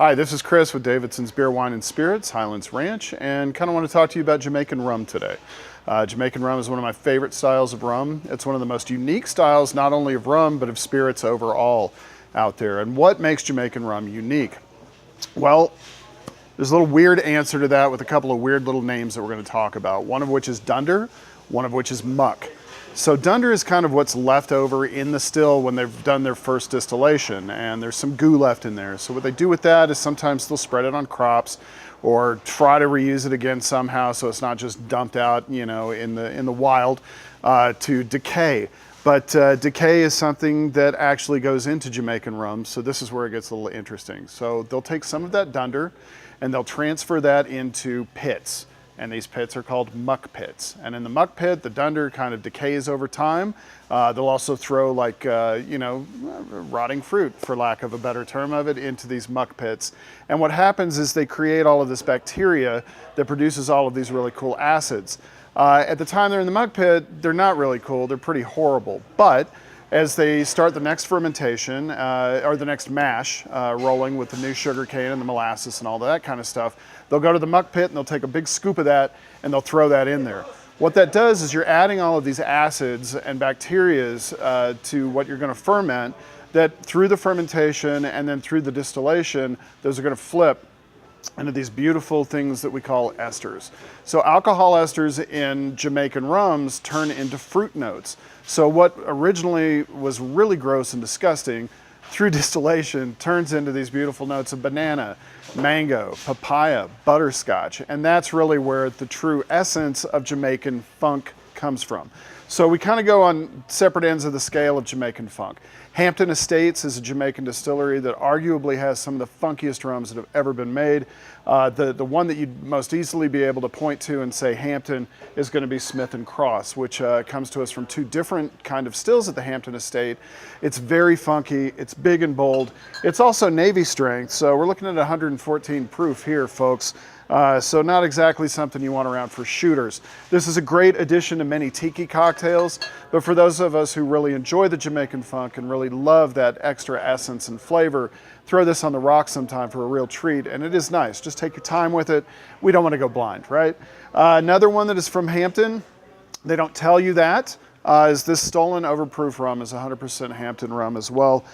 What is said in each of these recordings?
Hi, this is Chris with Davidsons Beer, Wine, and Spirits, Highlands Ranch, and kind of want to talk to you about Jamaican rum today. Jamaican rum is one of my favorite styles of rum. It's one of the most unique styles, not only of rum, but of spirits overall out there. And what makes Jamaican rum unique? Well, there's a little weird answer to that with a couple of weird little names that we're going to talk about. One of which is dunder, one of which is muck. So dunder is kind of what's left over in the still when they've done their first distillation, and there's some goo left in there. So what they do with that is sometimes they'll spread it on crops or try to reuse it again somehow so it's not just dumped out, you know, in the wild to decay. But decay is something that actually goes into Jamaican rum, so this is where it gets a little interesting. So they'll take some of that dunder and they'll transfer that into pits. And these pits are called muck pits. And in the muck pit, the dunder kind of decays over time. They'll also throw like, rotting fruit, for lack of a better term of it, into these muck pits. And what happens is they create all of this bacteria that produces all of these really cool acids. At the time they're in the muck pit, they're not really cool, they're pretty horrible. But as they start the next fermentation, or the next mash, rolling with the new sugar cane and the molasses and all that kind of stuff, they'll go to the muck pit and they'll take a big scoop of that and they'll throw that in there. What that does is you're adding all of these acids and bacterias to what you're going to ferment, that through the fermentation and then through the distillation, those are going to flip into these beautiful things that we call esters. So alcohol esters in Jamaican rums turn into fruit notes. So what originally was really gross and disgusting, through distillation turns into these beautiful notes of banana, mango, papaya, butterscotch, and that's really where the true essence of Jamaican funk comes from. So we kind of go on separate ends of the scale of Jamaican funk. Hampton Estates is a Jamaican distillery that arguably has some of the funkiest rums that have ever been made. The one that you'd most easily be able to point to and say Hampton is going to be Smith & Cross, which comes to us from two different kind of stills at the Hampton Estate. It's very funky, it's big and bold. It's also Navy strength, so we're looking at 114 proof here, folks. So not exactly something you want around for shooters. This is a great addition to many tiki cocktails, but for those of us who really enjoy the Jamaican funk and really love that extra essence and flavor, throw this on the rocks sometime for a real treat, and it is nice. Just take your time with it. We don't want to go blind, right? Another one that is from Hampton, they don't tell you that, is this Stolen Overproof rum is 100% Hampton rum as well.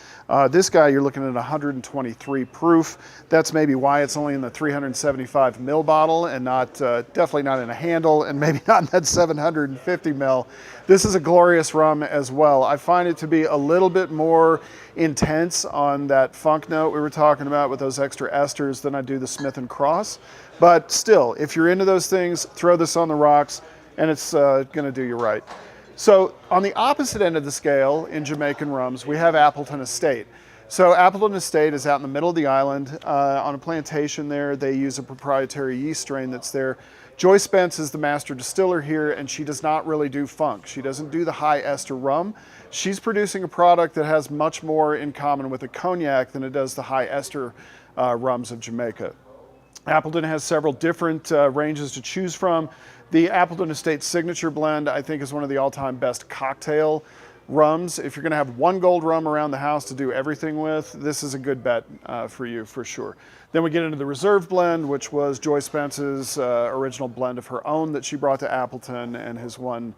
This guy, you're looking at 123 proof. That's maybe why it's only in the 375 ml bottle and not, definitely not in a handle, and maybe not in that 750 ml. This is a glorious rum as well. I find it to be a little bit more intense on that funk note we were talking about with those extra esters than I do the Smith & Cross. But still, if you're into those things, throw this on the rocks and it's gonna do you right. So on the opposite end of the scale in Jamaican rums, we have Appleton Estate. So Appleton Estate is out in the middle of the island on a plantation there. They use a proprietary yeast strain that's there. Joy Spence is the master distiller here, and she does not really do funk. She doesn't do the high ester rum. She's producing a product that has much more in common with a cognac than it does the high ester rums of Jamaica. Appleton has several different ranges to choose from. The Appleton Estate Signature Blend, I think, is one of the all-time best cocktail rums. If you're gonna have one gold rum around the house to do everything with, this is a good bet for you, for sure. Then we get into the Reserve Blend, which was Joy Spence's original blend of her own that she brought to Appleton and has won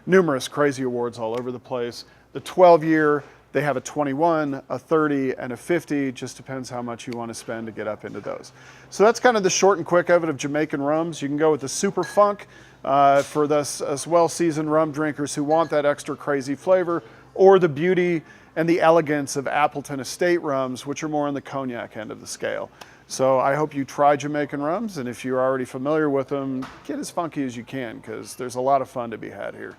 numerous crazy awards all over the place. The 12-year, they have a 21, a 30, and a 50. Just depends how much you want to spend to get up into those. So that's kind of the short and quick of it of Jamaican rums. You can go with the super funk for us well-seasoned rum drinkers who want that extra crazy flavor, or the beauty and the elegance of Appleton Estate rums, which are more on the cognac end of the scale. So I hope you try Jamaican rums, and if you're already familiar with them, get as funky as you can, because there's a lot of fun to be had here.